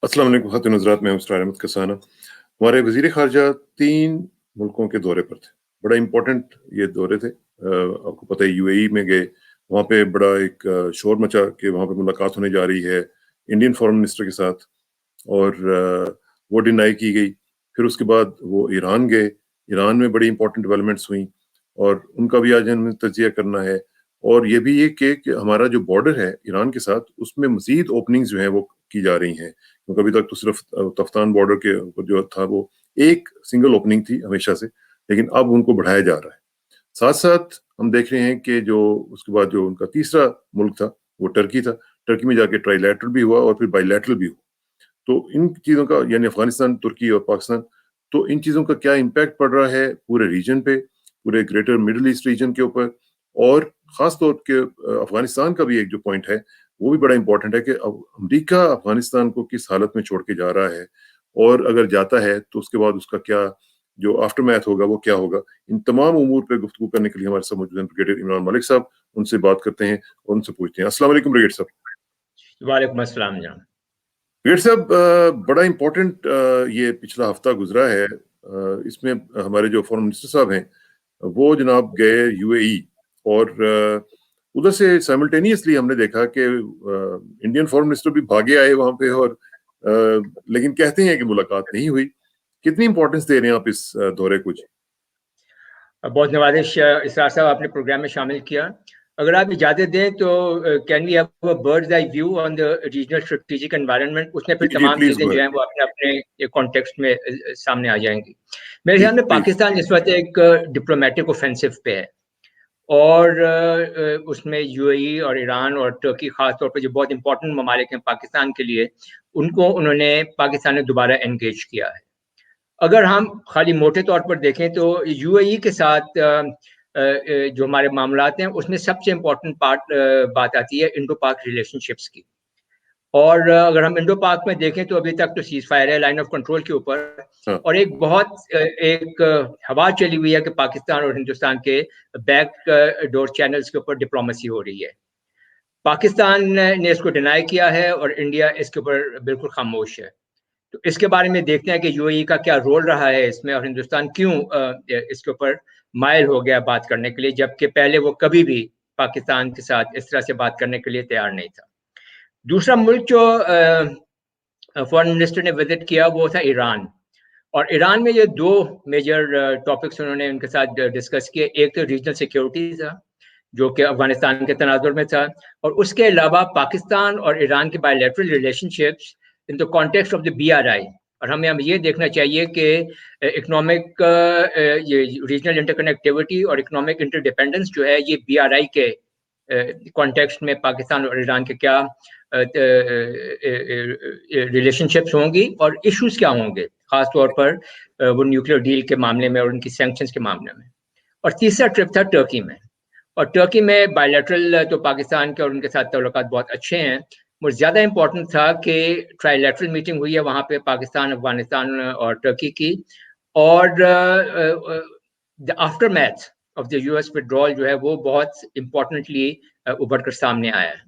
अस्सलाम वालेकुम ख़ातिन हज़रात, मैं मिस्टर अहमद कसाना। हमारे वज़ीर ख़ारजा 3 मुल्कों के दौरे पर थे। बड़ा इम्पोर्टेंट ये दौरे थे। आपको पता है यूएई में गए, वहाँ पे बड़ा एक शोर मचा कि वहाँ पे मुलाकात होने जा रही है इंडियन फ़ॉरेन मिनिस्टर के साथ, और वो डिनाई की गई। फिर उसके बाद वो ईरान गए, ईरान में बड़ी इम्पोर्टेंट डेवलपमेंट्स हुई और उनका भी आज हमें तजिया करना है। और ये भी ये कि हमारा जो बॉर्डर है ईरान के साथ, उसमें मज़ीद ओपनिंग्स जो हैं वो की जा रही हैं। क्योंकि अभी तक तो सिर्फ तफ्तान बॉर्डर के ऊपर जो था वो एक सिंगल ओपनिंग थी हमेशा से, लेकिन अब उनको बढ़ाया जा रहा है। साथ साथ हम देख रहे हैं कि जो उसके बाद जो उनका तीसरा मुल्क था वो टर्की था। टर्की में जाके ट्राइलैटरल भी हुआ और फिर बाइलैटरल भी हुआ। तो इन चीज़ों का, यानी अफगानिस्तान, तुर्की और पाकिस्तान, तो इन चीज़ों का क्या इम्पैक्ट पड़ रहा है पूरे रीजन पे, पूरे ग्रेटर मिडल ईस्ट रीजन के ऊपर। और ख़ास तौर के अफगानिस्तान का भी एक जो पॉइंट है वो भी बड़ा इंपॉर्टेंट है कि अब अमेरिका अफगानिस्तान को किस हालत में छोड़ के जा रहा है, और अगर जाता है तो उसके बाद उसका क्या जो आफ्टर मैथ होगा वो क्या होगा। इन तमाम उमूर पे गुफ्तगू करने के लिए हमारे साथ मौजूद हैं ब्रिगेडियर इमरान मलिक साहब। उनसे बात करते हैं और उनसे पूछते हैं। अस्सलाम वालेकुम ब्रिगेडियर साहब। वालेकुम अस्सलाम जनाब। ब्रिगेडियर साहब, बड़ा इम्पोर्टेंट ये पिछला हफ्ता गुजरा है। इसमें हमारे जो फॉरेन मिनिस्टर साहब हैं वो जनाब गए यूएई, और उधर से साइमल्टेनियसली हमने देखा कि इंडियन फॉरेन मिनिस्टर भी भागे आए वहां पे, और लेकिन कहते हैं कि मुलाकात नहीं हुई। कितनी इंपॉर्टेंस दे रहे हैं आप इस दौरे को जी? बहुत नवाजिश इसरार साहब, आपने प्रोग्राम में शामिल किया। अगर आप इजाजत दें तो can we have a bird's eye view on the regional strategic environment. उसमें फिर जी जी, तमाम प्लीज चीजें गो जो हैं अहेड। वो अपने अपने कॉन्टेक्स्ट में सामने आ जाएंगी। मेरे जी ख्याल में प्लीज। पाकिस्तान इस वक्त एक डिप्लोमेटिक ऑफेंसिव पे है, और उसमें यूएई और ईरान और तुर्की खास तौर पर जो बहुत इंपॉर्टेंट ममालिक हैं पाकिस्तान के लिए, उनको उन्होंने पाकिस्तान ने दोबारा एंगेज किया है। अगर हम खाली मोटे तौर पर देखें तो यूएई के साथ जो हमारे मामलात हैं उसमें सबसे इम्पोर्टेंट बात आती है इंडो पाक रिलेशनशिप्स की। और अगर हम इंडो पाक में देखें तो अभी तक तो सीज फायर है लाइन ऑफ कंट्रोल के ऊपर, हाँ और एक बहुत एक हवा चली हुई है कि पाकिस्तान और हिंदुस्तान के बैक डोर चैनल्स के ऊपर डिप्लोमेसी हो रही है। पाकिस्तान ने इसको डिनाई किया है और इंडिया इसके ऊपर बिल्कुल खामोश है। तो इसके बारे में देखते हैं कि यूएई का क्या रोल रहा है इसमें, और हिंदुस्तान क्यों इसके ऊपर मायल हो गया बात करने के लिए, जबकि पहले वो कभी भी पाकिस्तान के साथ इस तरह से बात करने के लिए तैयार नहीं था। दूसरा मुल्क जो फॉरेन मिनिस्टर ने विजिट किया वो था ईरान। और ईरान में ये दो मेजर टॉपिक्स उन्होंने उनके साथ डिस्कस किए। एक तो रीजनल सिक्योरिटी था जो कि अफगानिस्तान के तनाजुर में था, और उसके अलावा पाकिस्तान और ईरान के bilateral relationships in the context of the BRI. और हमें ये देखना चाहिए कि इकोनॉमिक ये रीजनल इंटरकनेक्टिविटी और इकोनॉमिक इंटरडिपेंडेंस जो है ये बीआरआई के कॉन्टेक्स्ट में पाकिस्तान और ईरान के क्या रिलेशनशिप्स होंगी और इश्यूज क्या होंगे, खास तौर पर वो न्यूक्लियर डील के मामले में और उनकी सैंक्शंस के मामले में। और तीसरा ट्रिप था टर्की में, और टर्की में बायलैटरल तो पाकिस्तान के और उनके साथ ताल्लुकात बहुत अच्छे हैं। मुझे ज़्यादा इम्पोर्टेंट था कि ट्राइलैटरल मीटिंग हुई है वहाँ पे पाकिस्तान, अफगानिस्तान और टर्की की, और the after math of the US withdrawal जो है वो बहुत इम्पोर्टेंटली उभर कर सामने आया है।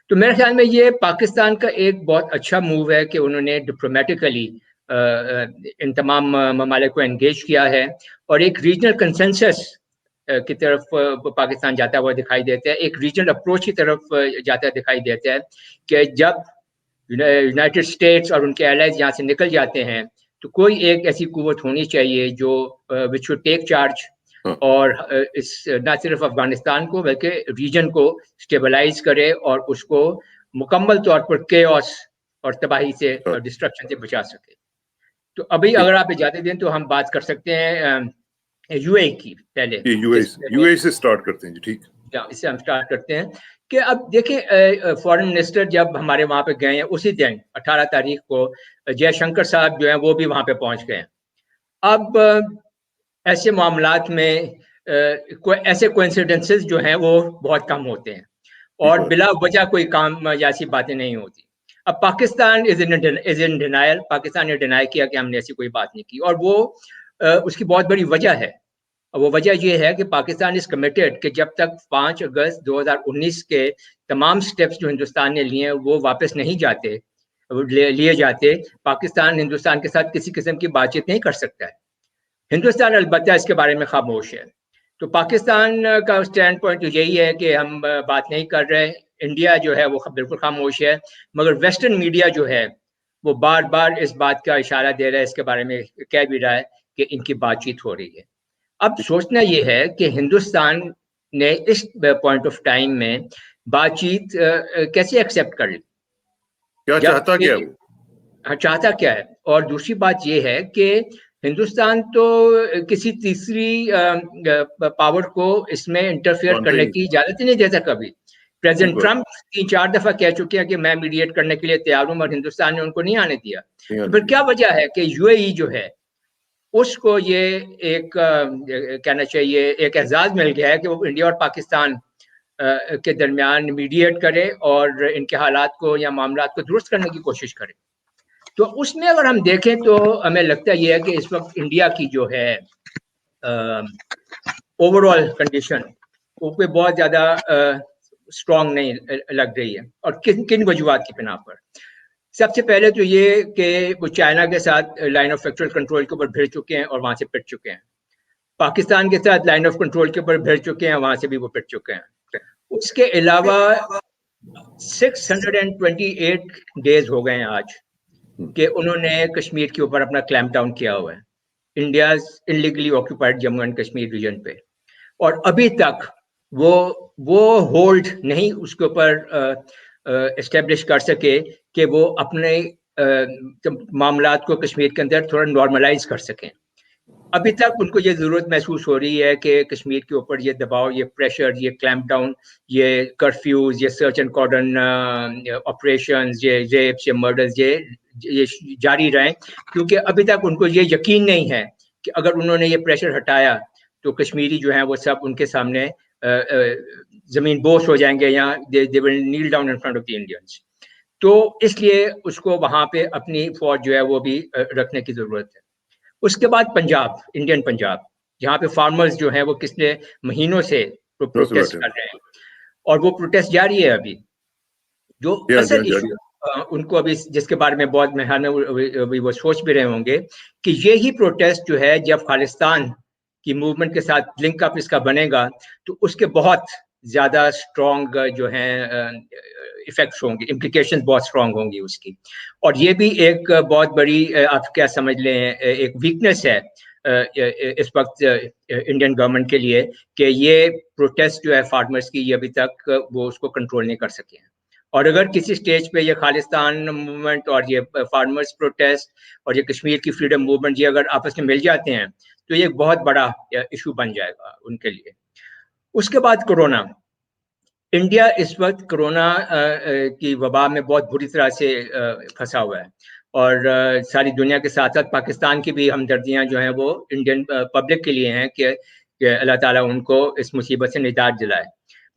तो मेरे ख्याल में ये पाकिस्तान का एक बहुत अच्छा मूव है कि उन्होंने डिप्लोमेटिकली इन तमाम ममालिक को एंगेज किया है, और एक रीजनल कंसेंसस की तरफ पाकिस्तान जाता हुआ दिखाई देता है, एक रीजनल अप्रोच की तरफ जाता दिखाई देता है कि जब यूनाइटेड स्टेट्स और उनके एलाइज यहाँ से निकल जाते हैं तो कोई एक ऐसी कुव्वत होनी चाहिए जो विच शुड टेक चार्ज, हाँ और इस न सिर्फ अफगानिस्तान को बल्कि रीजन को स्टेबलाइज करे और उसको मुकम्मल तौर पर केओस और तबाही से, हाँ, डिस्ट्रक्शन से बचा सके। तो अभी ठीक। अगर आप इजाजत दें तो हम बात कर सकते हैं यूएई की पहले। यूएई से स्टार्ट करते हैं जी, ठीक। इससे हम स्टार्ट करते हैं कि अब देखें फॉरेन मिनिस्टर जब हमारे वहाँ पे गए हैं उसी दिन 18 तारीख को जयशंकर साहब जो हैं वो भी वहाँ पे पहुँच गए हैं। अब ऐसे मामलात में ऐसे कोइंसिडेंसेस जो हैं वो बहुत कम होते हैं ठीक और बात। बिला वजह कोई काम या ऐसी बातें नहीं होती। अब Pakistan is in denial, Pakistan ने डिनाई किया कि हमने ऐसी कोई बात नहीं की, और वो उसकी बहुत बड़ी वजह है। वो वजह ये है कि पाकिस्तान इज कमिटेड कि जब तक 5 अगस्त 2019 के तमाम स्टेप्स जो हिंदुस्तान ने लिए हैं वो वापस नहीं जाते, لیے جاتے, پاکستان ہندوستان کے ساتھ کسی قسم کی بات چیت نہیں کر سکتا ہے. ہندوستان البتہ اس کے بارے میں خاموش ہے. تو پاکستان کا اسٹینڈ پوائنٹ تو یہی ہے کہ ہم بات نہیں کر رہے. انڈیا جو ہے وہ بالکل خاموش ہے, مگر ویسٹرن میڈیا جو ہے وہ بار بار اس بات کا اشارہ دے رہا ہے, اس کے بارے میں کہہ بھی رہا ہے کہ ان کی بات چیت ہو رہی ہے. اب سوچنا یہ ہے کہ ہندوستان نے اس پوائنٹ آف ٹائم میں بات چیت کیسے ایکسیپٹ کر لی, کیا چاہتا کیا وہ, چاہتا کیا ہے. اور دوسری بات یہ ہے کہ ہندوستان تو کسی تیسری پاور کو اس میں انٹرفیئر کرنے کی اجازت ہی نہیں دیتا کبھی. پریزیڈنٹ ٹرمپ 3-4 دفعہ کہہ چکے ہیں کہ میں میڈیٹ کرنے کے لیے تیار ہوں, اور ہندوستان نے ان کو نہیں آنے دیا. تو پھر کیا وجہ ہے کہ یو اے ای جو ہے اس کو یہ ایک کہنا چاہیے ایک اعزاز مل گیا ہے کہ وہ انڈیا اور پاکستان کے درمیان میڈیٹ کرے اور ان کے حالات کو یا معاملات کو درست کرنے کی کوشش کرے. تو اس میں اگر ہم دیکھیں تو ہمیں لگتا یہ ہے کہ اس وقت انڈیا کی جو ہے اوور آل کنڈیشن وہ پہ بہت زیادہ اسٹرانگ نہیں لگ رہی ہے. اور کن وجوہات کی بنا پر. سب سے پہلے تو یہ کہ وہ چائنا کے ساتھ لائن آف ایکچوئل کنٹرول کے اوپر بھیڑ چکے ہیں اور وہاں سے پٹ چکے ہیں. پاکستان کے ساتھ لائن آف کنٹرول کے اوپر بھیڑ چکے ہیں, وہاں سے بھی وہ پٹ چکے ہیں. اس کے علاوہ 628 ڈیز ہو گئے ہیں آج کہ انہوں نے کشمیر کے اوپر اپنا کلیمپ ڈاؤن کیا ہوا ہے, India's illegally occupied Jammu and Kashmir region پہ. اور ابھی تک وہ ہولڈ نہیں اس کے اوپر اسٹیبلش کر سکے کہ وہ اپنے معاملات کو کشمیر کے اندر تھوڑا نارملائز کر سکیں. ابھی تک ان کو یہ ضرورت محسوس ہو رہی ہے کہ کشمیر کے اوپر یہ دباؤ, یہ پریشر, یہ کلیمپ ڈاؤن, یہ کرفیوز, یہ سرچ اینڈ کارڈن آپریشنز, یہ ریپس, یہ مرڈرز یہ جاری رہیں, کیونکہ ابھی تک ان کو یہ یقین نہیں ہے کہ اگر انہوں نے یہ پریشر ہٹایا تو کشمیری جو ہیں وہ سب ان کے سامنے زمین بوس ہو جائیں گے, یا they will kneel down in front of the Indians. تو اس لیے اس کو وہاں پہ اپنی فوج جو ہے وہ بھی رکھنے کی ضرورت ہے. اس کے بعد پنجاب, انڈین پنجاب, جہاں پہ فارمرز جو ہیں وہ کتنے مہینوں سے پروٹیسٹ کر رہے ہیں, اور وہ پروٹیسٹ جاری ہے ابھی. جو اصل ایشو ان کو ابھی جس کے بارے میں بہت مہانے وہ سوچ بھی رہے ہوں گے کہ یہی پروٹیسٹ جو ہے جب خالصتان کی موومنٹ کے ساتھ لنک اپ اس کا بنے گا تو اس کے بہت زیادہ اسٹرانگ جو ہیں ایفیکٹس ہوں گے, امپلیکیشن بہت اسٹرانگ ہوں گی اس کی. اور یہ بھی ایک بہت بڑی آپ کیا سمجھ لیں ایک ویکنیس ہے اس وقت انڈین گورنمنٹ کے لیے کہ یہ پروٹیسٹ جو ہے فارمرز کی یہ ابھی تک وہ اس کو کنٹرول نہیں کر سکے ہیں. اور اگر کسی سٹیج پہ یہ خالصتان موومنٹ اور یہ فارمرز پروٹیسٹ اور یہ کشمیر کی فریڈم موومنٹ یہ اگر آپس میں مل جاتے ہیں تو یہ ایک بہت بڑا ایشو بن جائے گا ان کے لیے. اس کے بعد کورونا. انڈیا اس وقت کورونا کی وبا میں بہت بری طرح سے پھنسا ہوا ہے, اور ساری دنیا کے ساتھ ساتھ پاکستان کی بھی ہمدردیاں جو ہیں وہ انڈین پبلک کے لیے ہیں کہ اللہ تعالیٰ ان کو اس مصیبت سے نجات دلائے.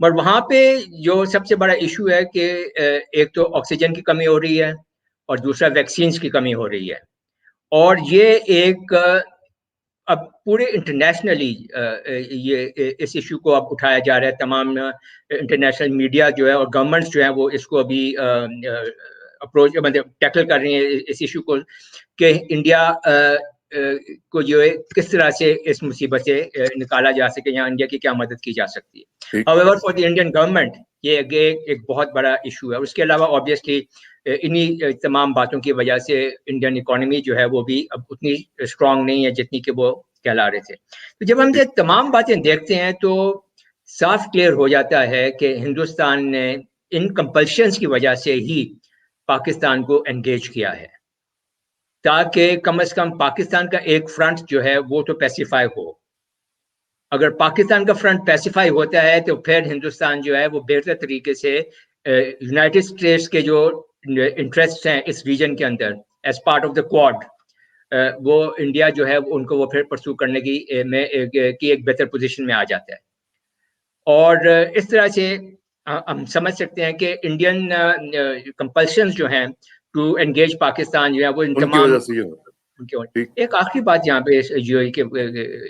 مگر وہاں پہ جو سب سے بڑا ایشو ہے کہ ایک تو آکسیجن کی کمی ہو رہی ہے اور دوسرا ویکسینز کی کمی ہو رہی ہے. اور یہ ایک اب پورے انٹرنیشنلی یہ اس ایشو کو اب اٹھایا جا رہا ہے. تمام انٹرنیشنل میڈیا جو ہے اور گورنمنٹس جو ہیں وہ اس کو ابھی اپروچ مطلب ٹیکل کر رہی ہیں اس ایشو کو کہ انڈیا کو جو ہے کس طرح سے اس مصیبت سے نکالا جا سکے یا انڈیا کی کیا مدد کی جا سکتی ہے. however for the Indian government یہ ایک بہت بڑا ایشو ہے. اس کے علاوہ obviously انہی تمام باتوں کی وجہ سے انڈین اکانومی جو ہے وہ بھی اب اتنی اسٹرانگ نہیں ہے جتنی کہ وہ کہلا رہے تھے. تو جب ہم یہ تمام باتیں دیکھتے ہیں تو صاف کلیئر ہو جاتا ہے کہ ہندوستان نے ان کمپلشنز کی وجہ سے ہی پاکستان کو انگیج کیا ہے تاکہ کم از کم پاکستان کا ایک فرنٹ جو ہے وہ تو پیسیفائی ہو. اگر پاکستان کا فرنٹ پیسیفائی ہوتا ہے تو پھر ہندوستان جو ہے وہ بہتر طریقے سے یونائٹڈ اسٹیٹس کے جو انٹرسٹ ہیں اس ریجن کے اندر as part of the code وہ انڈیا جو ہے ان کو وہ پھر پرسو کرنے کی ایک بہتر پوزیشن میں آ جاتا ہے. اور اس طرح سے ہم سمجھ سکتے ہیں کہ انڈین کمپلشنز جو ہیں ٹو انگیج پاکستان جو ہے وہ ان تمام ایک آخری بات یہاں پہ جو ہے کہ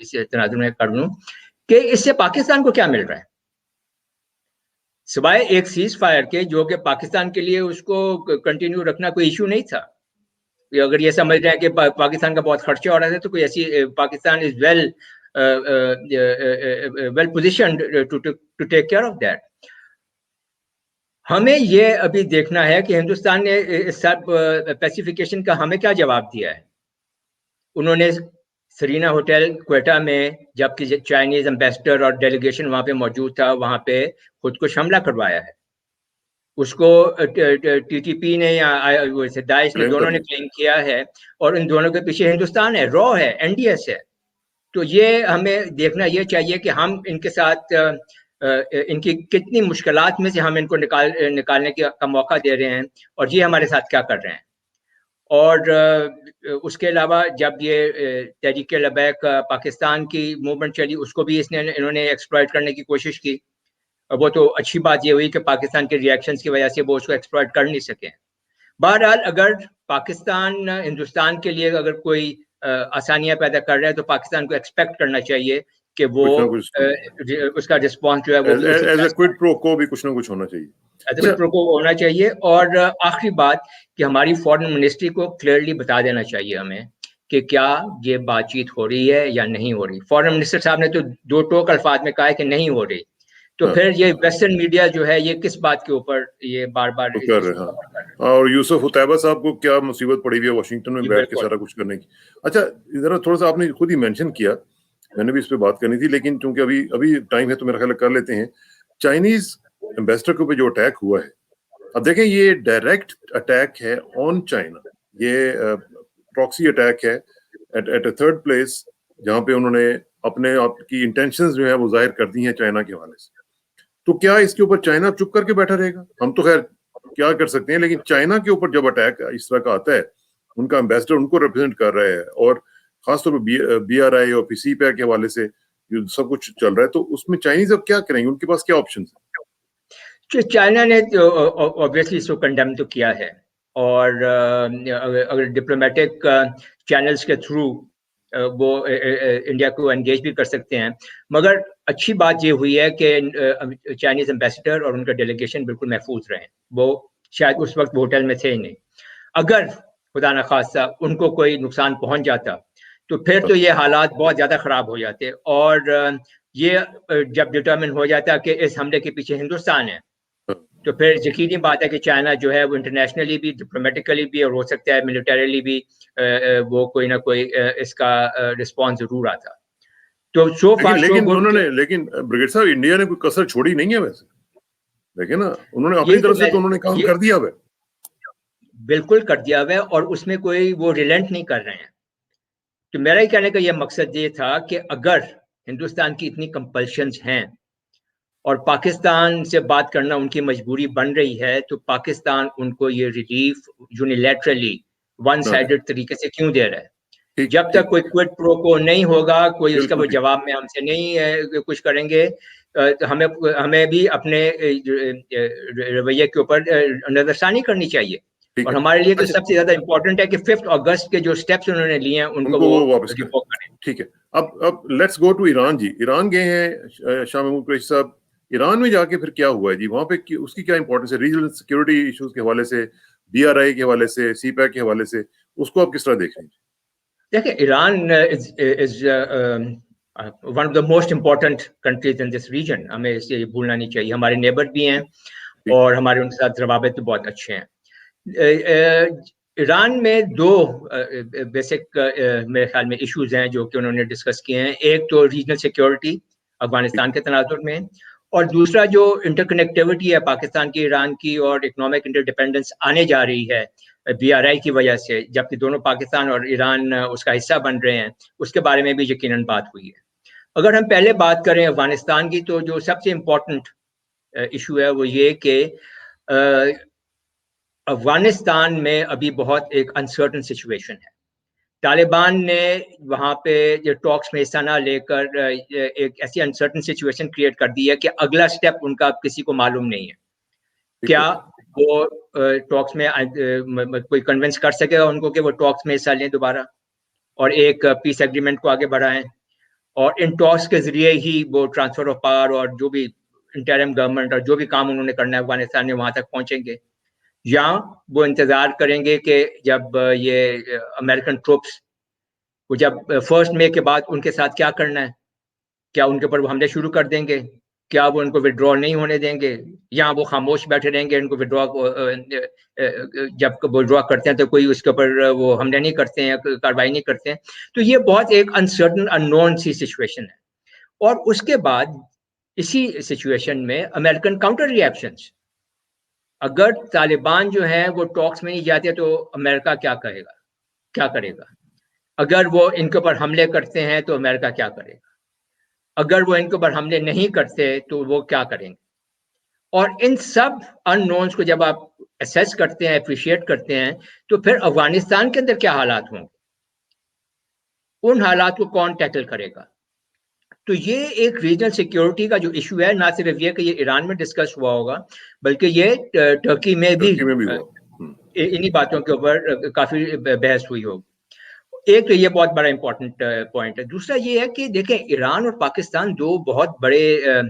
اس تناظر میں کر لوں کہ اس سے پاکستان کو کیا مل رہا ہے. سوائے ایک سیز فائر کے جو کہ پاکستان کے لیے اس کو کنٹینیو رکھنا کوئی ایشو نہیں تھا. اگر یہ سمجھ رہے ہیں کہ پاکستان کا بہت خرچہ ہو رہا ہے تو کوئی ایسی Pakistan is well positioned to take care of that. ہمیں یہ ابھی دیکھنا ہے کہ ہندوستان نے سب پیسیفیکیشن کا ہمیں کیا جواب دیا ہے. انہوں نے سرینا ہوٹل کوئٹہ میں جبکہ چائنیز امبیسڈر اور ڈیلیگیشن وہاں پہ موجود تھا وہاں پہ خود کو حملہ کروایا ہے. اس کو ٹی ٹی پی نے یا داعش نے دونوں نے کلیم کیا ہے اور ان دونوں کے پیچھے ہندوستان ہے, رو ہے, این ڈی ایس ہے. تو یہ ہمیں دیکھنا یہ چاہیے کہ ہم ان کے ساتھ ان کی کتنی مشکلات میں سے ہم ان کو نکالنے کا موقع دے رہے ہیں اور یہ ہمارے ساتھ کیا کر رہے ہیں. اور اس کے علاوہ جب یہ تحریک لبیک پاکستان کی موومنٹ چلی اس کو بھی انہوں نے ایکسپلائٹ کرنے کی کوشش کی. وہ تو اچھی بات یہ ہوئی کہ پاکستان کے ریئیکشنز کی وجہ سے وہ اس کو ایکسپلائٹ کر نہیں سکے. بہرحال اگر پاکستان ہندوستان کے لیے اگر کوئی آسانیاں پیدا کر رہا ہے تو پاکستان کو ایکسپیکٹ کرنا چاہیے کہ وہ اس کا رسپانس جو ہے وہ ایز اے کوئڈ پرو کو بھی کچھ نہ کچھ ہونا چاہیے, ہونا چاہیے. اور آخری بات کہ ہماری فارن منسٹری کو کلیئرلی بتا دینا چاہیے ہمیں کہ کیا یہ بات چیت ہو رہی ہے یا نہیں ہو رہی. فارن منسٹر صاحب نے تو دو ٹوک الفاظ میں کہا ہے کہ نہیں ہو رہی. تو پھر یہ ویسٹرن میڈیا جو ہے یہ کس بات کے اوپر یہ بار بار کر رہے ہیں. اور یوسف حتیبہ صاحب کو کیا مصیبت پڑی ہوئی ہے واشنگٹن میں بیٹھ کے سارا کچھ کرنے کی. اچھا ذرا تھوڑا سا آپ نے خود ہی مینشن کیا, میں نے بھی اس پہ بات کرنی تھی لیکن چونکہ ابھی ٹائم ہے تو میرا خیال کر لیتے ہیں. چائنیز ایمبیسڈر کے اوپر جو اٹیک ہوا ہے, اب دیکھیں یہ ڈائریکٹ اٹیک ہے آن چائنا, یہ پراکسی اٹیک ہے ایٹ اے تھرڈ پلیس جہاں پہ انہوں نے اپنے آپ کی انٹینشنز جو ہے وہ ظاہر کر دی ہیں چائنا کے حوالے سے. تو کیا اس کے اوپر چائنا چپ کر کے بیٹھا رہے گا؟ ہم تو خیر کیا کر سکتے ہیں, لیکن چائنا کے اوپر جب اٹیک اس طرح کا آتا ہے, ان کا امبیسڈر ان کو ریپرزینٹ کر رہا ہے اور خاص طور پہ بی آر آئی اور پی سی پی کے حوالے سے جو سب کچھ چل رہا ہے, تو اس میں چائنیز اب کیا کریں گے؟ ان کے پاس کیا آپشنز ہیں؟ چائنا نے اوبویسلی اس کو کنڈیم تو کیا ہے اور اگر ڈپلومیٹک چینلز کے تھرو وہ انڈیا کو انگیج بھی کر سکتے ہیں. مگر اچھی بات یہ ہوئی ہے کہ چائنیز امبیسڈر اور ان کا ڈیلیگیشن بالکل محفوظ رہے. وہ شاید اس وقت ہوٹل میں تھے ہی نہیں. اگر خدا نخواستہ ان کو کوئی نقصان پہنچ جاتا تو پھر تو یہ حالات بہت زیادہ خراب ہو جاتے. اور یہ جب ڈٹرمن ہو جاتا کہ اس حملے کے پیچھے ہندوستان ہے تو پھر یقینی بات ہے کہ چائنا جو ہے وہ انٹرنیشنلی بھی ڈپلومیٹیکلی بھی اور ہو سکتا ہے ملٹریلی بھی وہ کوئی نہ کوئی اس کا رسپانس ضرور آتا. تو سو فار سو گڈ. لیکن بریگیڈ صاحب انڈیا نے کوئی کسر چھوڑی نہیں ہے ویسے, دیکھیں نا انہوں نے اپنی طرف سے تو انہوں نے کام کر دیا ہے, بالکل کر دیا ہے اور اس میں کوئی وہ ریلنٹ نہیں کر رہے ہیں. تو میرا ہی کہنے کا یہ مقصد یہ تھا کہ اگر ہندوستان کی اتنی کمپلشنز ہیں اور پاکستان سے بات کرنا ان کی مجبوری بن رہی ہے تو پاکستان ان کو یہ ریلیف یونیلیٹرلی ون سائیڈڈ طریقے سے کیوں دے رہا ہے؟ جب تک کوئی کوئڈ پرو کو نہیں ہوگا, کوئی اس کا وہ جواب میں ہم سے نہیں کچھ کریں گے, ہمیں بھی اپنے رویے کے اوپر نظر ثانی کرنی چاہیے. اور ہمارے لیے تو سب سے زیادہ امپورٹنٹ ہے کہ 5 اگست کے جو سٹیپس انہوں نے لیے ہیں ان کو وہ واپس کریں. ٹھیک ہے, اب لیٹس گو ٹو ایران. جی ایران گئے ہیں شاہ محمود قریشی صاحب, ایران میں جا کے پھر کیا ہوا ہے جی؟ وہاں پہ اس کی کیا امپورٹنس ہے ریجنل سیکورٹی ایشوز کے حوالے سے, بی آر آئی کے حوالے سے, سی پیک کے حوالے سے, اس کو آپ کس طرح دیکھ رہے ہیں؟ دیکھیں Iran is one of the most important countries in this region. ہمیں اس سے بھولنا نہیں چاہیے. ہمارے نیبر بھی ہیں اور ہمارے ان کے ساتھ روابط بھی بہت اچھے ہیں. ایران میں 2 بیسک میرے خیال میں ایشوز ہیں جو کہ انہوں نے ڈسکس کیے ہیں. ایک تو ریجنل سیکورٹی افغانستان کے تناظر میں, اور دوسرا جو انٹر کنیکٹیوٹی ہے پاکستان کی ایران کی اور اکنامک انٹر ڈیپینڈنس آنے جا رہی ہے بی آر آئی کی وجہ سے, جبکہ دونوں پاکستان اور ایران اس کا حصہ بن رہے ہیں, اس کے بارے میں بھی یقیناً بات ہوئی ہے. اگر ہم پہلے بات کریں افغانستان کی تو جو سب سے امپورٹنٹ ایشو ہے وہ یہ کہ افغانستان میں ابھی بہت ایک انسرٹن سچویشن ہے. طالبان نے وہاں پہ جو ٹاکس میں حصہ نہ لے کر ایک ایسی انسرٹن سچویشن کریٹ کر دی ہے کہ اگلا سٹیپ ان کا کسی کو معلوم نہیں ہے. کیا وہ ٹاکس میں کوئی کنونس کر سکے گا ان کو کہ وہ ٹاکس میں حصہ لیں دوبارہ اور ایک پیس ایگریمنٹ کو آگے بڑھائیں, اور ان ٹاکس کے ذریعے ہی وہ ٹرانسفر آف پاور اور جو بھی इंटरिम गवर्नमेंट और जो भी काम उन्होंने करना है अफगानिस्तान में वहां तक पहुंचेंगे, या वो इंतजार करेंगे कि जब ये अमेरिकन ट्रूप्स वो जब 1 मई के बाद उनके साथ क्या करना है, क्या उनके ऊपर वो हमले शुरू कर देंगे, क्या वो उनको विड्रॉ नहीं होने देंगे, या वो खामोश बैठे रहेंगे, उनको विड्रॉ जब विड्रॉ करते हैं तो कोई उसके ऊपर वो हमले नहीं करते हैं, कार्रवाई नहीं करते हैं। तो ये बहुत एक अनसर्टन अननोन सी सिचुएशन है। और उसके बाद इसी सिचुएशन में अमेरिकन काउंटर रिएक्शंस, अगर तालिबान जो है वो टॉक्स में नहीं जाते तो अमेरिका क्या करेगा? अगर वो इनके ऊपर हमले करते हैं तो अमेरिका क्या करेगा? अगर वो इनके ऊपर हमले नहीं करते तो वो क्या करेंगे? और इन सब अननोन्स को जब आप असेस करते हैं, अप्रिशिएट करते हैं, तो फिर अफगानिस्तान के अंदर क्या हालात होंगे, उन हालात को कौन टैकल करेगा? तो ये एक रीजनल सिक्योरिटी का जो इशू है, ना सिर्फ ये कि ये ईरान में डिस्कस हुआ होगा, बल्कि ये टर्की में भी हुआ। इन्हीं बातों के ऊपर काफी बहस हुई होगी। एक तो ये बहुत बड़ा इंपॉर्टेंट पॉइंट है। दूसरा ये है कि देखें, ईरान और पाकिस्तान दो बहुत बड़े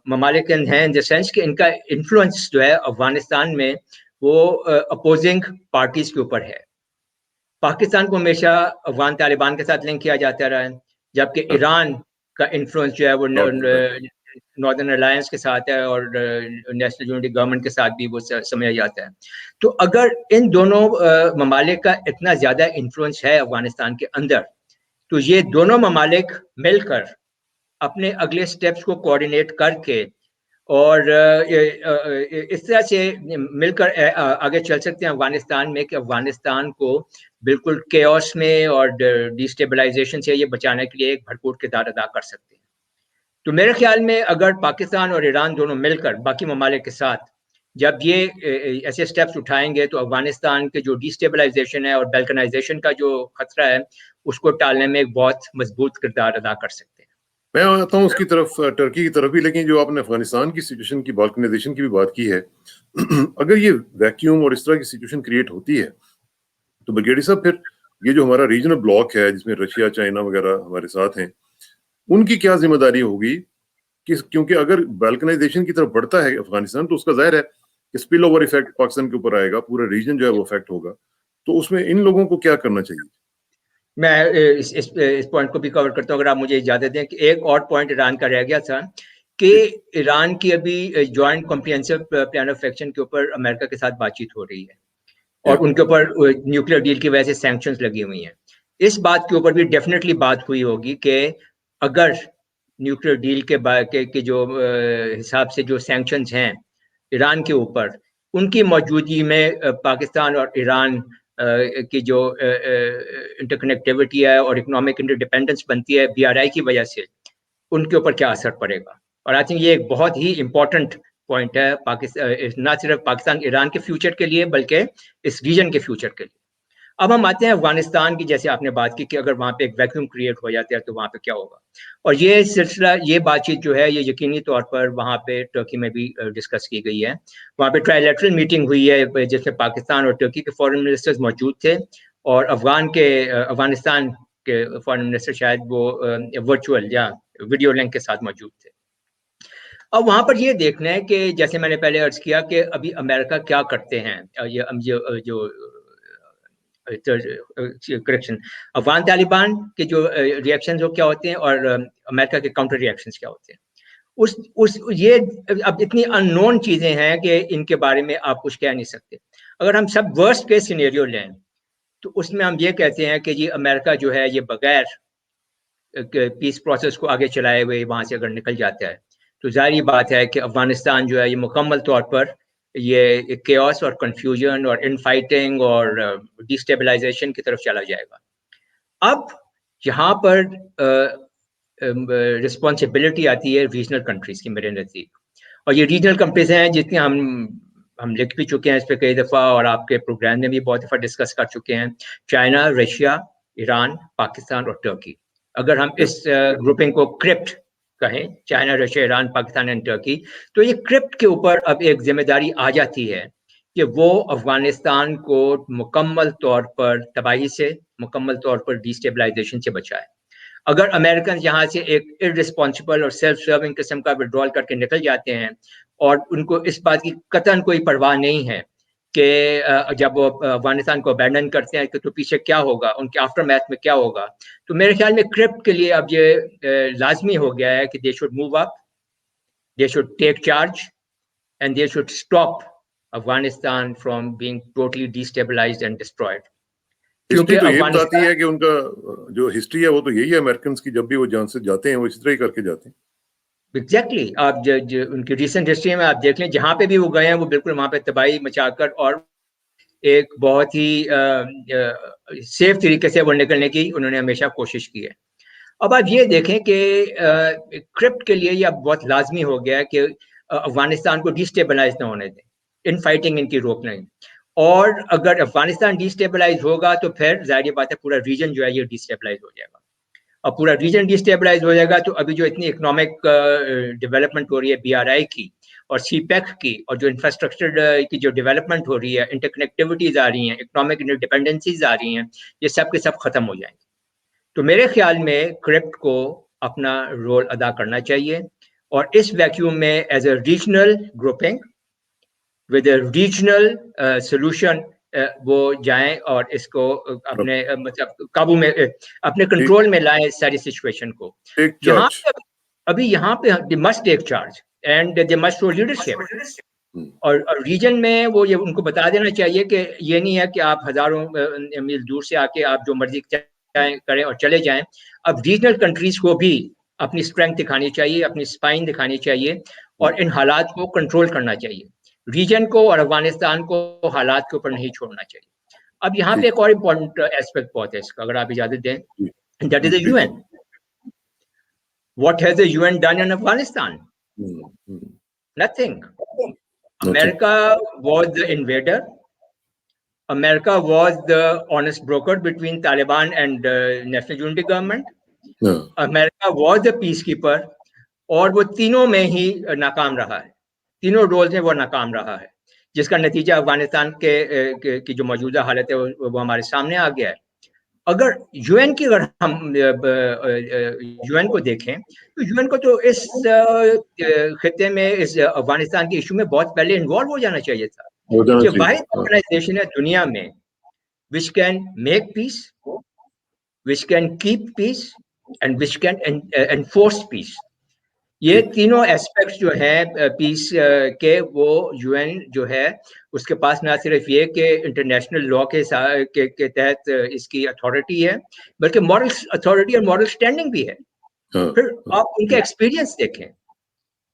ममालिक हैं, इन द सेंस कि इनका इन्फ्लुएंस जो है अफगानिस्तान में वो अपोजिंग पार्टीज के ऊपर है। पाकिस्तान को हमेशा अफगान तालिबान के साथ लिंक किया जाता रहा है, जबकि ईरान का इन्फ्लुएंस जो है वो नॉर्दर्न अलायंस के साथ है और नेशनल यूनिटी गवर्नमेंट के साथ भी वो समझा जाता है। तो अगर इन दोनों ममालिक का इतना ज़्यादा इन्फ्लुएंस है अफगानिस्तान के अंदर, तो ये दोनों ममालिक मिलकर अपने अगले स्टेप्स को कोऑर्डिनेट करके और इस तरह से मिलकर आगे चल सकते हैं अफगानिस्तान में, कि अफगानिस्तान को बिल्कुल केओस में और डिस्टेबलाइजेशन से ये बचाने के लिए एक भरपूर किरदार अदा कर सकते हैं। तो मेरे ख्याल में अगर पाकिस्तान और ईरान दोनों मिलकर बाकी ममालिक के साथ जब ये ऐसे स्टेप्स उठाएंगे, तो अफगानिस्तान के जो डिस्टेबलाइजेशन है और बैल्कनाइजेशन का जो खतरा है, उसको टालने में एक बहुत मजबूत किरदार अदा कर सकते हैं। मैं आता हूँ उसकी तरफ, टर्की की तरफ भी। लेकिन जो आपने अफगानिस्तान की सिचुएशन की, बाल्कनाइजेशन की भी बात की है, अगर ये वैक्यूम और इस तरह की सिचुएशन क्रिएट होती है, तो ब्रिगेडियर साहब फिर ये जो हमारा रीजनल ब्लॉक है जिसमें रशिया, चाइना वगैरह हमारे साथ हैं, उनकी क्या जिम्मेदारी होगी? क्योंकि अगर बाल्कनाइजेशन की तरफ बढ़ता है अफगानिस्तान, तो उसका जाहिर है कि स्पिल ओवर इफेक्ट पाकिस्तान के ऊपर आएगा, पूरा रीजन जो है वो अफेक्ट होगा। तो उसमें इन लोगों को क्या करना चाहिए? मैं इस पॉइंट को भी कवर करता हूँ, अगर आप मुझे इजाजत दें। कि एक और पॉइंट ईरान का रह गया था कि ईरान की अभी joint comprehensive plan of action के ऊपर अमेरिका के साथ बातचीत हो रही है और उनके ऊपर न्यूक्लियर डील की वजह से सैंक्शंस लगी हुई हैं। इस बात के ऊपर भी डेफिनेटली बात हुई होगी कि अगर न्यूक्लियर डील के जो हिसाब से जो सैंक्शंस हैं ईरान के ऊपर, उनकी मौजूदगी में पाकिस्तान और ईरान की जो इंटरकनेक्टिविटी है और इकोनॉमिक इंटरडिपेंडेंस बनती है BRI की वजह से, उनके ऊपर क्या असर पड़ेगा। और आई थिंक ये एक बहुत ही इंपॉर्टेंट पॉइंट है पाकिस्तान, ना सिर्फ पाकिस्तान ईरान के फ्यूचर के लिए बल्कि इस रीजन के फ्यूचर के लिए। अब हम आते हैं अफगानिस्तान की, जैसे आपने बात की कि अगर वहाँ पे एक वैक्यूम क्रिएट हो जाता है तो वहाँ पे क्या होगा। और ये सिलसिला, ये बातचीत जो है, ये यकीनी तौर पर वहाँ पे टर्की में भी डिस्कस की गई है। वहाँ पे ट्राइलेटरल मीटिंग हुई है जिसमें पाकिस्तान और टर्की के फॉरेन मिनिस्टर्स मौजूद थे और अफगानिस्तान के फॉरेन मिनिस्टर शायद वो वर्चुअल या वीडियो लिंक के साथ मौजूद थे। अब वहाँ पर ये देखना है कि जैसे मैंने पहले अर्ज किया कि अभी अमेरिका क्या करते हैं, ये जो करेक्शन, अफगान तालिबान के जो रिएक्शंस वो क्या होते हैं और अमेरिका के काउंटर रिएक्शंस क्या होते हैं। ये अब इतनी अननोन चीजें हैं कि इनके बारे में आप कुछ कह नहीं सकते। अगर हम सब वर्स्ट केस सिनेरियो लें तो उसमें हम ये कहते हैं कि ये अमेरिका जो है ये बगैर पीस प्रोसेस को आगे चलाए हुए वहां से अगर निकल जाता है, तो जाहिर बात है कि अफगानिस्तान जो है ये मुकम्मल तौर पर ये केओस और कंफ्यूजन और इनफाइटिंग और डिस्टेबलाइजेशन की तरफ चला जाएगा। अब यहाँ पर रिस्पॉन्सिबिलिटी आती है रीजनल कंट्रीज की मेरे नज़दीक, और ये रीजनल कंट्रीज हैं जितनी हम लिख भी चुके हैं इस पर कई दफ़ा और आपके प्रोग्राम में भी बहुत दफ़ा डिस्कस कर चुके हैं। चाइना, रशिया, ईरान, पाकिस्तान और टर्की। अगर हम इस ग्रुपिंग को क्रिप्ट कहें, China, Russia, Iran, Pakistan and Turkey, तो ये क्रिप्ट के ऊपर अब एक जिम्मेदारी आ जाती है कि वो अफगानिस्तान को मुकम्मल तौर पर तबाही से, मुकम्मल तौर पर डिस्टेबलाइजेशन से बचाए। अगर अमेरिकन यहाँ से एक इररिस्पॉन्सिबल और सेल्फ सर्विंग किस्म का विड्रॉल करके निकल जाते हैं और उनको इस बात की कतई कोई परवाह नहीं है कि जब वो अफगानिस्तान को अबैंडन करते हैं तो पीछे क्या होगा, उनके आफ्टर मैथ में क्या होगा, तो मेरे ख्याल में क्रिप्ट के लिए अब ये लाजमी हो गया है कि they should move up, they should take charge and they should stop Afghanistan from being totally destabilised and destroyed. History तो ये बताती है कि उनका जो हिस्ट्री है वो तो यही है अमेरिकन की, जब भी वो जान से जाते हैं वो इस तरह ही करके जाते हैं। एग्जैक्टली आप जो उनकी रिसेंट हिस्ट्री में आप देख लें, जहां पे भी वो गए हैं वो बिल्कुल वहां पे तबाही मचाकर और एक बहुत ही सेफ तरीके से वो निकलने की उन्होंने हमेशा कोशिश की है। अब आप ये देखें कि क्रिप्ट के लिए ये अब बहुत लाजमी हो गया है कि अफगानिस्तान को डिस्टेबलाइज ना होने दें, इन फाइटिंग इनकी रोक नहीं। और अगर अफगानिस्तान डिस्टेबलाइज होगा तो फिर जाहिर बात है पूरा रीजन जो है ये डिस्टेबलाइज हो जाएगा। अब पूरा रीजन डिस्टेबलाइज हो जाएगा तो अभी जो इतनी इकोनॉमिक डेवलपमेंट हो रही है BRI की और CPEC की, और जो इंफ्रास्ट्रक्चर की जो डेवलपमेंट हो रही है, इंटरकनेक्टिविटीज आ रही हैं, इकोनॉमिक इंडिपेंडेंसीज आ रही हैं, ये सब के सब खत्म हो जाएंगे। तो मेरे ख्याल में क्रिप्ट को अपना रोल अदा करना चाहिए और इस वैक्यूम में as a regional grouping with a regional solution वो जाएं और इसको अपने मतलब काबू में, अपने कंट्रोल में लाएं सारी सिचुएशन को। यहाँ पे अभी यहाँ पे they must take charge and they must show leadership. और रीजन में वो ये उनको बता देना चाहिए कि ये नहीं है कि आप हजारों मील दूर से आके आप जो मर्जी करें और चले जाएं। अब रीजनल कंट्रीज को भी अपनी स्ट्रेंथ दिखानी चाहिए, अपनी स्पाइन दिखानी चाहिए और इन हालात को कंट्रोल करना चाहिए। रीजन को और अफगानिस्तान को हालात के ऊपर नहीं छोड़ना चाहिए। अब यहाँ पे एक और इम्पोर्टेंट एस्पेक्ट बहुत है इसका, अगर आप इजाजत दें, that is the UN. What has the UN done in Afghanistan? Nothing. America was the invader. America was the honest broker between Taliban and National Unity Government. America was the peacekeeper. और वो तीनों में ही नाकाम रहा है, तीनों roles में वो नाकाम रहा है, जिसका नतीजा अफगानिस्तान की जो मौजूदा हालत है वो हमारे सामने आ गया है। अगर UN की, अगर हम UN को देखें तो UN को तो इस खिते में, इस अफगानिस्तान के इशू में बहुत पहले इन्वॉल्व हो जाना चाहिए था। ये वाहिद ऑर्गेनाइजेशन है दुनिया में which can make peace, which can keep peace and which can enforce peace. ये तीनों एस्पेक्ट्स जो है पीस के, वो UN जो है उसके पास ना सिर्फ ये कि इंटरनेशनल लॉ के तहत इसकी अथॉरिटी है, बल्कि मॉरल अथॉरिटी और मॉरल स्टैंडिंग भी है। फिर आप उनके एक्सपीरियंस देखें,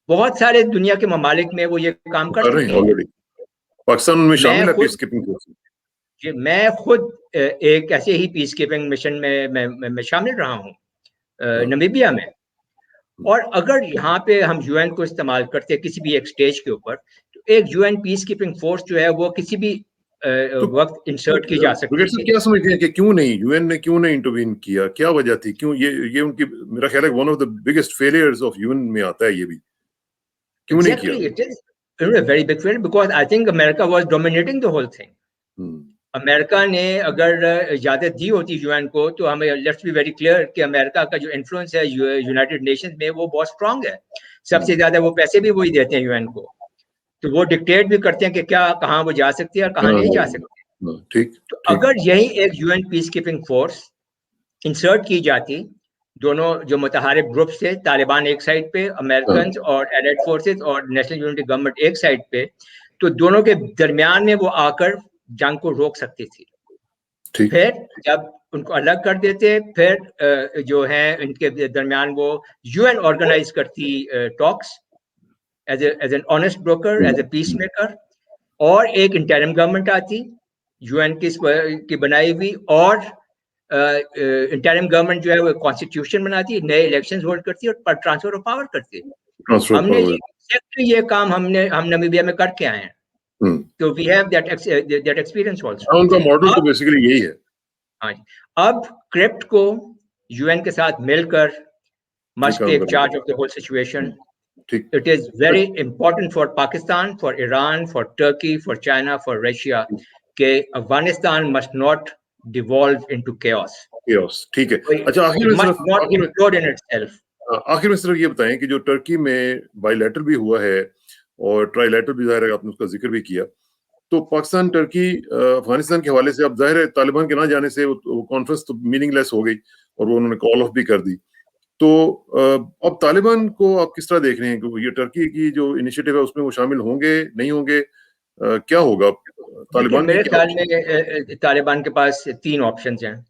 बहुत सारे दुनिया के ममालिक में वो ये काम कर रहे हैं। पाकिस्तान में शामिल है पीस कीपिंग फोर्स। मैं खुद एक ऐसे ही पीस कीपिंग मिशन में मैं शामिल रहा हूँ नमीबिया में। और अगर यहाँ पे हम UN को इस्तेमाल करते हैं किसी भी एक स्टेज के ऊपर, तो एक UN पीस कीपिंग फोर्स जो है वो किसी भी वक्त इंसर्ट की जा सकती है। क्या समझते हैं कि क्यों नहीं UN ने क्यों नहीं इंटरवीन किया, क्या वजह थी, क्यों ये उनकी, मेरा ख्याल है one of the biggest failures of UN में आता है ये भी, क्यों नहीं किया? It is a very big failure because I think America was dominating the whole thing. America ने अगर इजाजत दी होती UN को तो हमें, लेट्स बी वेरी क्लियर, कि अमेरिका का जो इन्फ्लुएंस है यूनाइटेड नेशंस में वो बहुत स्ट्रांग है। सबसे ज्यादा वो पैसे भी वही देते हैं UN को, तो वो डिक्टेट भी करते हैं कि क्या, कहाँ वो जा सकती है और कहाँ नहीं जा सकती। ठीक। तो अगर यही एक UN peace keeping force insert की जाती, दोनों जो मुतहारिब ग्रुप्स थे, तालिबान एक साइड पे, अमेरिकन और एलाइड फोर्सेस और नेशनल यूनिटी गवर्नमेंट एक साइड पे, तो दोनों के दरमियान में वो आकर जंग को रोक सकती थी। फिर जब उनको अलग कर देते, फिर जो है इनके दरमियान वो UN ऑर्गेनाइज करती talks as an honest broker, as a peace maker, और एक इंटरिम गवर्नमेंट आती UN की बनाई हुई, और इंटरिम गवर्नमेंट जो है वो कॉन्स्टिट्यूशन बनाती, नए इलेक्शंस होल्ड करती और ट्रांसफर ऑफ पावर करती। हमने ये काम हम नामीबिया में करके आए हैं। तो we have that experience also. उनका मॉडल तो बेसिकली यही है। हाँ जी, अब क्रिप्ट को UN के साथ मिलकर must take charge of the whole situation. It is very important for Pakistan, for Iran, for Turkey, for China, for Russia, कि Afghanistan must not devolve into chaos. chaos, ठीक है। अच्छा, आखिर में must not आखिर में implode in itself. आखिर में सिर्फ ये बताएं कि जो टर्की में बाइलैटरल भी हुआ है और ट्राइलैटरल भी, जाहिर है आपने उसका जिक्र भी किया, तो पाकिस्तान टर्की अफगानिस्तान के हवाले से अब जाहिर है तालिबान के ना जाने से वो कॉन्फ्रेंस तो मीनिंगलेस हो गई और वो उन्होंने कॉल ऑफ भी कर दी। तो अब तालिबान को आप किस तरह देख रहे हैं कि ये टर्की की जो इनिशिएटिव है उसमें वो शामिल होंगे, नहीं होंगे, क्या होगा तालिबान मेरे की? ख्याल में तालिबान के पास 3 ऑप्शंस हैं।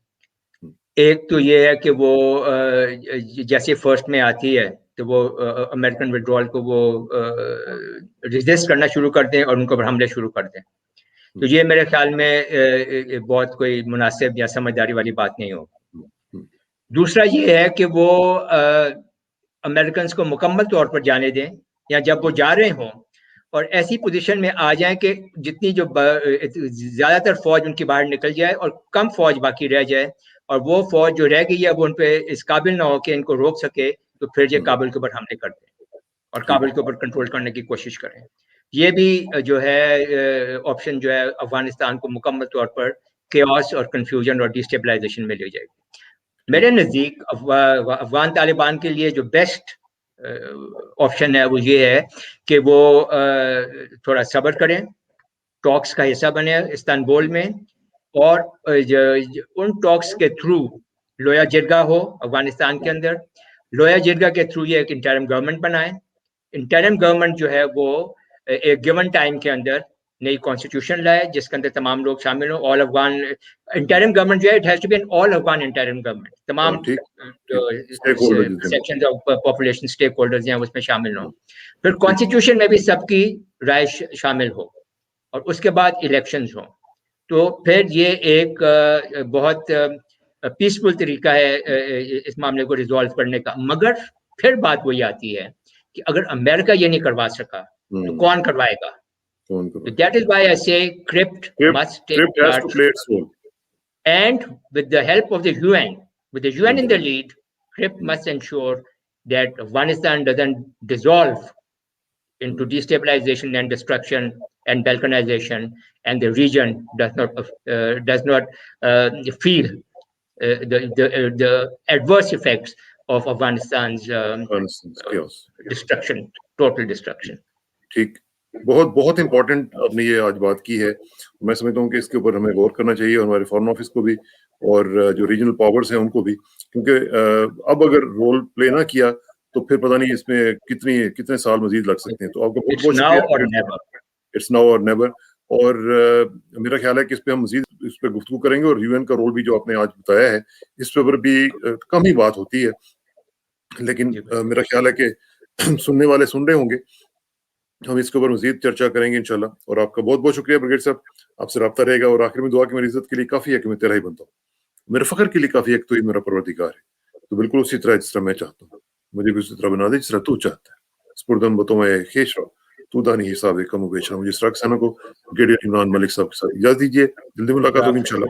एक तो ये है कि वो जैसे फर्स्ट में आती है तो वो अमेरिकन विड्रॉल को वो रेजिस्ट करना शुरू कर दें और उनको पर हमले शुरू कर दें। तो ये मेरे ख्याल में बहुत कोई मुनासिब या समझदारी वाली बात नहीं होगी। दूसरा ये है कि वो अमेरिकन को मुकम्मल तौर पर जाने दें, या जब वो जा रहे हों और ऐसी पोजीशन में आ जाएं कि जितनी जो ज्यादातर फौज उनकी बाहर निकल जाए और कम फौज बाकी रह जाए, और वो फौज जो रह गई है वो उन पे इस काबिल ना हो कि इनको रोक सके, तो फिर ये काबुल के ऊपर हमले कर दें और काबुल के ऊपर कंट्रोल करने की कोशिश करें। ये भी जो है ऑप्शन जो है अफगानिस्तान को मुकम्मल तौर पर केओस और कंफ्यूजन और डिस्टेबलाइजेशन में ले जाएगी। मेरे नज़दीक अफगान तालिबान के लिए जो बेस्ट ऑप्शन है वो ये है कि वो थोड़ा सब्र करें, टॉक्स का हिस्सा बने इस्तांबुल में, और उन टॉक्स के थ्रू लोया जिरगा हो अफगानिस्तान के अंदर, लोया जिरगा के थ्रू ये एक इंटरिम गवर्नमेंट बनाए। इंटरिम गवर्नमेंट जो है वो एक गिवन टाइम के अंदर नई कॉन्स्टिट्यूशन लाए जिसके अंदर तमाम लोग शामिल हो, ऑल अफगान इंटरिम गवर्नमेंट जो है, it has to be an all Afghan interim government, तमाम sections of population stakeholders हैं उसमें शामिल हो, फिर कॉन्स्टिट्यूशन में भी सबकी राय शामिल हो, और उसके बाद इलेक्शंस हो। तो फिर ये एक बहुत पीसफुल तरीका है इस मामले को रिजॉल्व करने का। मगर फिर बात वही आती है कि अगर अमेरिका ये नहीं करवा सका तो कौन करवाएगा? So that is why I say crypt must take part, and with the help of the UN, with the UN in the lead, crypt must ensure that Afghanistan doesn't dissolve into destabilization and destruction and balkanization, and the region does not feel the adverse effects of Afghanistan's destruction, total destruction. ठीक, बहुत important आपने ये आज बात की है। मैं समझता हूँ कि इसके ऊपर हमें गौर करना चाहिए, और हमारे फॉरेन ऑफिस को भी और जो रीजनल पावर्स हैं उनको भी, क्योंकि अब अगर रोल प्ले ना किया तो फिर पता नहीं इसमें कितने साल मजीद लग सकते हैं। तो आपका बहुत बहुत शुक्रिया। इट्स नाउ और नेवर। और मेरा ख्याल है कि इस पे हम मजीद इस पे गुफ्तगू करेंगे, और यूएन का रोल भी जो आपने आज बताया है इस पे भी कम ही बात होती है, लेकिन मेरा ख्याल है कि सुनने वाले सुन रहे होंगे। हम इसके ऊपर मजीद चर्चा करेंगे इंशाल्लाह। और आपका बहुत बहुत शुक्रिया ब्रिगेड साहब, आपसे रब्ता रहेगा। और आखिर में दुआ की मेरी इज्जत के लिए काफी है कि मैं तेरा ही बनता हूँ, मेरे फख्र के लिए काफी है कि तू ही मेरा परवरदिगार है। तो बिल्कुल उसी तरह जिस तरह मैं चाहता हूँ, मुझे भी उसी तरह बना दे जिस तरह तू चाहता है। स्पुर्दम बतो मैं खेश रहा तू दानी हिसाब कम बेच रहा हूँ। जिस तरह को ब्रिगेडियर इमरान मलिक साहब के साथ इजाजत दीजिए। जल्दी मुलाकात होगी इंशाल्लाह।